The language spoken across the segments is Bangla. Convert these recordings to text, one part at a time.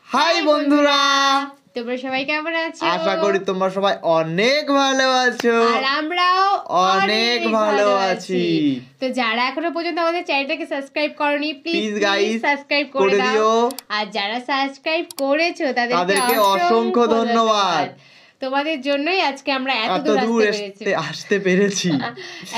হাই বন্ধুরা, তোমরা সবাই কেমন আছো? আশা করি তোমরা সবাই অনেক ভালো আছো আর আমরাও অনেক ভালো আছি। তো যারা এখনো পর্যন্ত আমাদের চ্যানেলটাকে সাবস্ক্রাইব করনি প্লিজ গাইস সাবস্ক্রাইব করে করে দিও। দাও। আর যারা সাবস্ক্রাইব করেছো তাদেরকে অসংখ্য ধন্যবাদ। তোমাদের জন্যই আজকে আমরা এত দূর আসতে পেরেছি।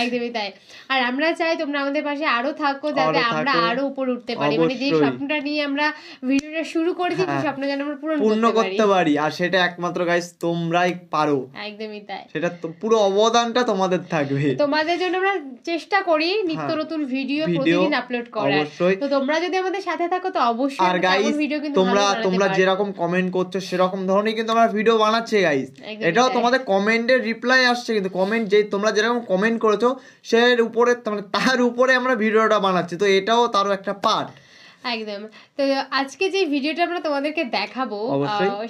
একদমই তাই। আর আমরা চাই তোমরা আমাদের পাশে আরো থাকো, যাতে আমরা আরো উপরে উঠতে পারি। মানে যে স্বপ্নটা নিয়ে আমরা ভিডিওটা শুরু করেছি, সেই স্বপ্ন যেন আমরা পূর্ণ করতে পারি। আর সেটা একমাত্র গাইস তোমরাই পারো। একদমই তাই। সেটা পুরো অবদানটা তোমাদের থাকবে। তোমাদের জন্য আমরা চেষ্টা করি নিত্য নতুন ভিডিও প্রতিদিন আপলোড করার। তো তোমরা যদি আমাদের সাথে থাকো তো অবশ্যই আর গাইস ভিডিও কিন্তু তোমরা যেরকম কমেন্ট করছো সেরকম ধরনের কিন্তু আমরা ভিডিও বানাচ্ছি গাইস। এটাও তোমাদের কমেন্টের রিপ্লাই আসছে, কিন্তু কমেন্ট যে তোমরা যেরকম কমেন্ট করেছো সের উপরে তার উপরে আমরা ভিডিওটা বানাচ্ছি, তো এটাও তারও একটা পার্ট। একদম। তো আজকে যে ভিডিওটা আমরা তোমাদেরকে দেখাবো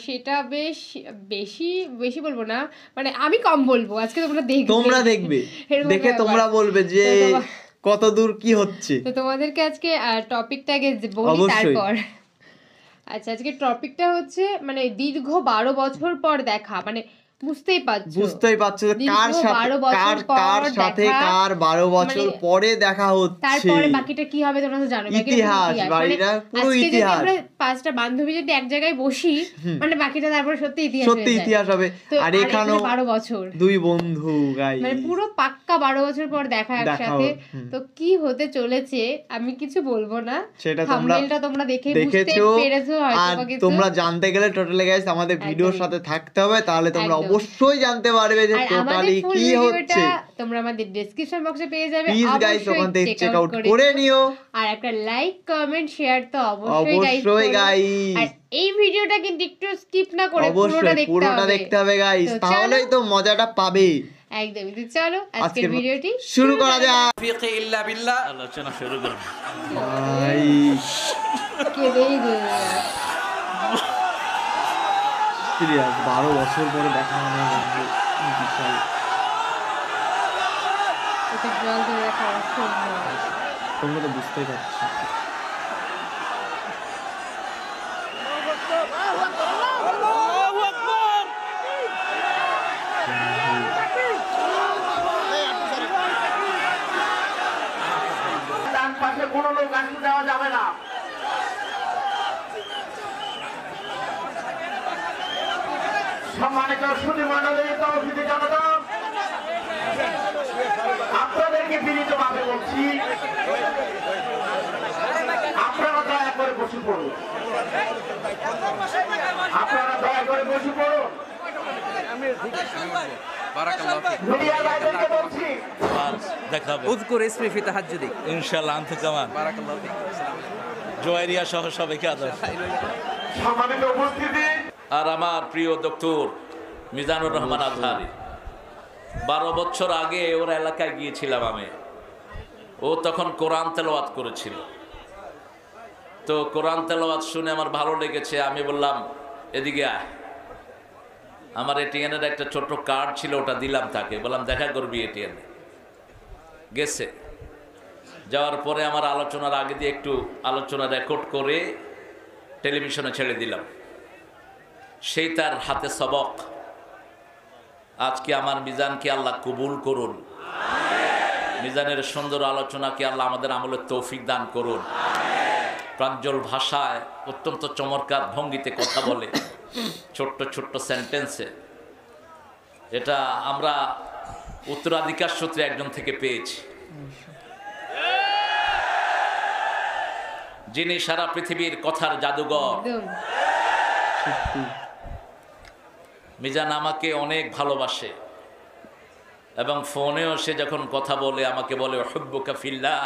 সেটা বেশি বলবো না, মানে আমি কম বলবো। আজকে তোমরা দেখবে দেখে তোমরা বলবে যে কত দূর কি হচ্ছে। তো তোমাদেরকে আজকে টপিকটা আগে বলি, তারপর আচ্ছা আজকে টপিকটা হচ্ছে মানে দীর্ঘ 12 বছর পর দেখা। মানে বুঝতেই পারছো কার সাথে কার 12 বছর পরে দেখা হচ্ছে, তারপরে বাকিটা কি হবে তোমরা তো জানো। ইতিহাস বাড়িটা পুরো ইতিহাস। আমরা পাঁচটা বান্ধবী যদি এক জায়গায় বসি, মানে বাকিটা তারপরে সত্যি ইতিহাস হবে। আর এখানে 12 বছর দুই বন্ধু গাইস, মানে পুরো পাক্কা 12 বছর পর দেখা একসাথে। তো কি হতে চলেছে আমি কিছু বলবো না, সেটা থাম্বনেলটা দেখে বুঝতে পেরেছো হয়তো। আর তোমরা জানতে গেলে টোটালি গাইস আমাদের ভিডিওর সাথে থাকতে হবে, তাহলে তোমরা অবশ্যই জানতে পারবে যে টোটালি কি হচ্ছে। তোমরা আমাদের ডেসক্রিপশন বক্সে পেয়ে যাবে, প্লিজ গাইস ওখান থেকে চেক আউট করে নিও। আর একটা লাইক কমেন্ট শেয়ার তো অবশ্যই গাইস। আর এই ভিডিওটা কিন্তু একটু স্কিপ না করে পুরোটা দেখতে হবে গাইস, তাহলেই তো মজাটা পাবে। একদমই। তো চলো আজকের ভিডিওটি শুরু করা যাক। ফিকি ইল্লা বিল্লাহ, আলোচনা শুরু করব। ভাই সিরিয়াস 12 বছর পরে দেখা মানে বিশাল। এটা জল ধরে রাখা অসম্ভব, তোমরা তো বুঝতেই পারছো। ডান পাশে কোনো লোক আসতে দেওয়া যাবে না। সম্মানিত সুধীমণ্ডলী, তৌহিদি জনতা, আপনাদেরকে বিনীতভাবে বলছি, আপনারা দয়া করে বসে পড়ুন। মিডিয়ার ভাইদেরকে বলছি, উযকুর ইসমি ফি তাহাজ্জুদি, ইনশাআল্লাহ আনতে কামান। বারাকাল্লাহু ফিক। জোয়ারিয়া সহ সবাইকে আদর। সম্মানিত উপস্থিতি, আর আমার প্রিয় ডক্টর মিজানুর রহমান আজহারি, 12 বছর আগে ওর এলাকায় গিয়েছিলাম আমি। ও তখন কোরআন তেলাওয়াত করেছিল। তো কোরআন তেলাওয়াত শুনে আমার ভালো লেগেছে। আমি বললাম এদিকে আয়। আমার এটিএনের একটা ছোট্ট কার্ড ছিল, ওটা দিলাম তাকে, বললাম দেখা করবি এটিএনে। গেছে। যাওয়ার পরে আমার আলোচনার আগে দিয়ে একটু আলোচনা রেকর্ড করে টেলিভিশনে ছেড়ে দিলাম। সেই তার হাতে সবক। আজকে আমার মিজানকে আল্লাহ কবুল করুন। মিজানের সুন্দর আলোচনাকে আল্লাহ আমাদের আমলের তৌফিক দান করুন। প্রাঞ্জল ভাষায় অত্যন্ত চমৎকার ভঙ্গিতে কথা বলে, ছোট্ট ছোট্ট সেন্টেন্সে। এটা আমরা উত্তরাধিকার সূত্রে একজন থেকে পেয়েছি, যিনি সারা পৃথিবীর কথার জাদুঘর। মিজান আমাকে অনেক ভালোবাসে এবং ফোনেও সে যখন কথা বলে আমাকে বলে উহিব্বুকা ফিল্লাহ,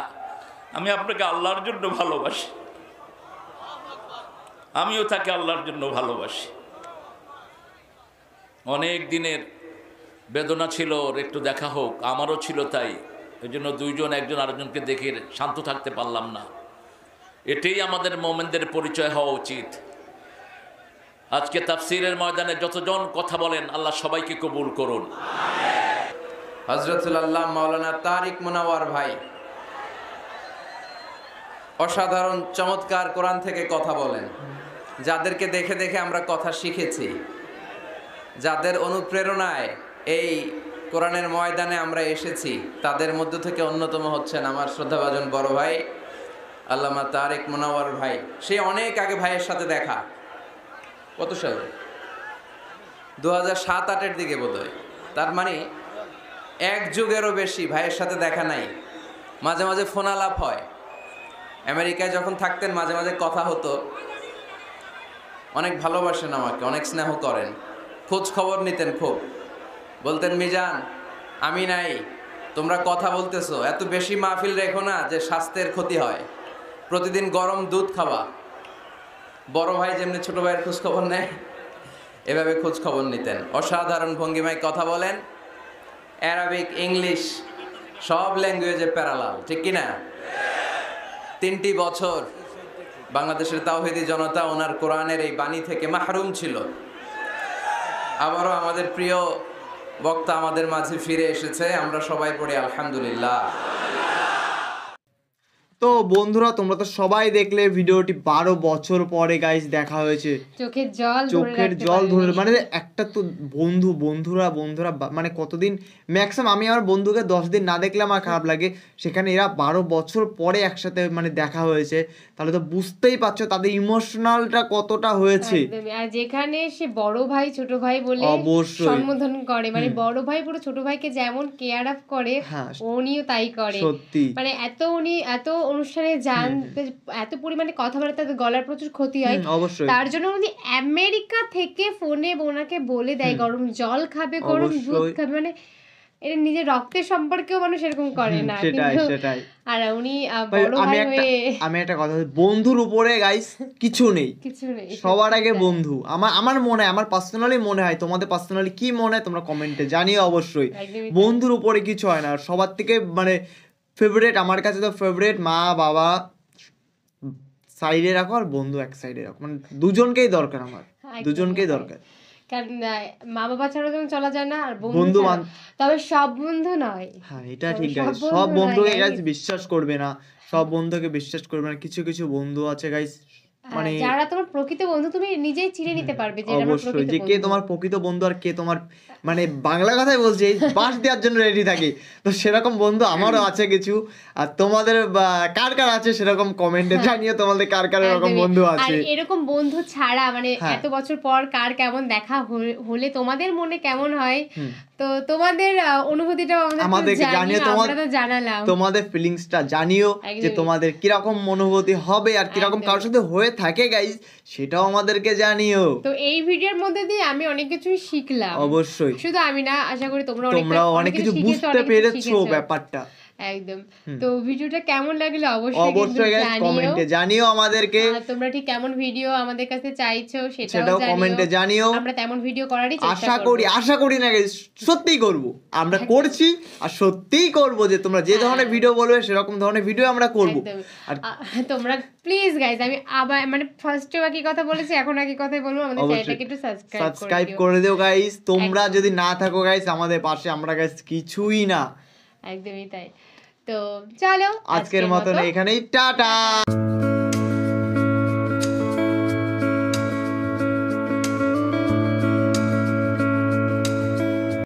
আমি আপনাকে আল্লাহর জন্য ভালোবাসি। আমিও তাকে আল্লাহর জন্য ভালোবাসি। অনেক দিনের বেদনা ছিল ওর, একটু দেখা হোক, আমারও ছিল তাই। এই জন্য দুইজন একজন আরেকজনকে দেখে শান্ত থাকতে পারলাম না। এটাই আমাদের মোমেনদের পরিচয় হওয়া উচিত। আজকে তাফসীরের ময়দানে যতজন কথা বলেন আল্লাহ সবাইকে কবুল করুন। হযরতুল আল্লাহ মাওলানা তারিক মুনাওয়ার ভাই অসাধারণ চমৎকার কোরআন থেকে কথা বলেন। যাদেরকে দেখে দেখে আমরা কথা শিখেছি, যাদের অনুপ্রেরণায় এই কোরআনের ময়দানে আমরা এসেছি, তাদের মধ্য থেকে অন্যতম হচ্ছেন আমার শ্রদ্ধাভাজন বড় ভাই আল্লামা তারেক মুনাওয়ার ভাই। সে অনেক আগে ভাইয়ের সাথে দেখা, কত সালে, 2007-08 দিকে বোধহয়। তার মানে এক যুগেরও বেশি ভাইয়ের সাথে দেখা নাই। মাঝে মাঝে ফোন আলাপ হয়, আমেরিকায় যখন থাকতেন মাঝে মাঝে কথা হতো। অনেক ভালোবাসেন আমাকে, অনেক স্নেহ করেন, খোঁজ খবর নিতেন খুব। বলতেন, মিজান আমি নাই, তোমরা কথা বলতেছো, এত বেশি মাহফিল রেখো না যে স্বাস্থ্যের ক্ষতি হয়, প্রতিদিন গরম দুধ খাওয়া। বড় ভাই যেমনি ছোট ভাইয়ের খোঁজ খবর নেয়, এভাবে খোঁজ খবর নিতেন। অসাধারণ ভঙ্গিমায় কথা বলেন, অ্যারাবিক, ইংলিশ সব ল্যাঙ্গুয়েজে প্যারালাল, ঠিক কিনা? 3টি বছর বাংলাদেশের তাওহীদি জনতা ওনার কোরআনের এই বাণী থেকে মাহরুম ছিল। আবারও আমাদের প্রিয় বক্তা আমাদের মাঝে ফিরে এসেছে, আমরা সবাই পড়ি আলহামদুলিল্লাহ। তো বন্ধুরা, তোমরা তো সবাই দেখলে ভিডিওটি, 12 বছর পরে গাইস দেখা হয়েছে। চোখের জল ধরে, মানে একটা তো বন্ধুরা মানে কতদিন, ম্যাক্সিমাম আমি আমার বন্ধুকে 10 দিন না দেখলে আমার খারাপ লাগে, সেখানে এরা 12 বছর পরে একসাথে মানে দেখা হয়েছে, তাহলে তো বুঝতেই পারছো তাদের ইমোশনালটা কতটা হয়েছে। আর যেখানে সে বড় ভাই ছোট ভাই বলে অবশ্যই সম্বোধন করে, মানে বড় ভাই পুরো ছোট ভাইকে যেমন কেয়ার আপ করে, উনিও তাই করে। সত্যি, মানে উনি এত অনুষ্ঠানে যান, এত পরিমাণে কথা বলে, তাদের গলার প্রচুর ক্ষতি হয়। তার জন্য উনি আমেরিকা থেকে ফোনে ওনাকে বলে দেয় গরম জল খাবে, গরম দুধ খাবে, মানে এটা নিজের রক্তের সম্পর্কেও মানুষ এরকম করে না। সেটাই। আর উনি বড় ভাই হয়ে, আমি একটা কথা, বন্ধুর উপরে গাইস কিছু নেই, সবার আগে বন্ধু। আমার মনে হয়, আমার পার্সোনালি মনে হয়, তোমাদের পার্সোনালি কি মনে হয় তোমরা কমেন্টে জানিও অবশ্যই। বন্ধুর উপরে কিছু হয় না। সবার থেকে মানে ফেভারিট, আমার কাছে তো ফেভারিট মা বাবা সাইডে রাখো আর বন্ধু এক সাইডে রাখো, মানে দুজনকেই দরকার, আমার দুজনকেই দরকার। কারণ মা বাবা ছাড়া যখন চলা যায় না, আর বন্ধু, তবে সব বন্ধু নয়। হ্যাঁ, এটা ঠিক গাইস, সব বন্ধুকে গাইস বিশ্বাস করবে না, সব বন্ধুকে বিশ্বাস করবে না। কিছু কিছু বন্ধু আছে গাইস, মানে যারা তোমার প্রকৃত বন্ধু, তুমি নিজেই চিনে নিতে পারবে যে এটা আমার প্রকৃত বন্ধু, যে কে তোমার প্রকৃত বন্ধু আর কে তোমার, মানে বাংলা কথাই বলছি, বাস দেওয়ার জন্য রেডি থাকে। তো সেরকম বন্ধু আমারও আছে কিছু। আর তোমাদের কার কার আছে সেরকম কমেন্টে জানিও, তোমাদের কার কার এরকম বন্ধু আছে। আর এরকম বন্ধু ছাড়া মানে এত বছর পর কার কেমন দেখা হলে তোমাদের মনে কেমন হয়, তো তোমাদের অনুভূতিটা আমাদের জানিও, আমরা তো জানালাম, তোমাদের ফিলিংসটা জানিও যে তোমাদের কিরকম অনুভূতি হবে আর কিরকম কারোর সাথে হয়ে থাকে গাইস, সেটাও আমাদেরকে জানিও। তো এই ভিডিওর মধ্যে দিয়ে আমি অনেক কিছুই শিখলাম, অবশ্যই। শুধু আমি না, আশা করি তোমরাও অনেক কিছু বুঝতে পেরেছো ব্যাপারটা। একদম। তো ভিডিওটা কেমন লাগলো অবশ্যই গাইস কমেন্টে জানিও আমাদেরকে। তোমরা ঠিক কেমন ভিডিও আমাদের কাছে চাইছো সেটাও কমেন্টে জানিও। আমরা তেমন ভিডিও করারই চেষ্টা করব। আশা করি না গাইস, সত্যিই করব, আমরা করছি আর সত্যিই করব, যে তোমরা যে ধরনের ভিডিও বলবে সেরকম ধরনের ভিডিও আমরা করব। আর তোমরা প্লিজ গাইস, আমি আবার মানে ফার্স্টে একই কথা বলেছি, এখন একই কথাই বলবো, আমাদের চ্যানেলটাকে একটু সাবস্ক্রাইব করে দিও গাইস। তোমরা যদি না থাকো গাইস আমাদের পাশে, আমরা গাইস কিছুই না। একদমই তাই। তো চলো আজকের মতন এখানেই টাটা।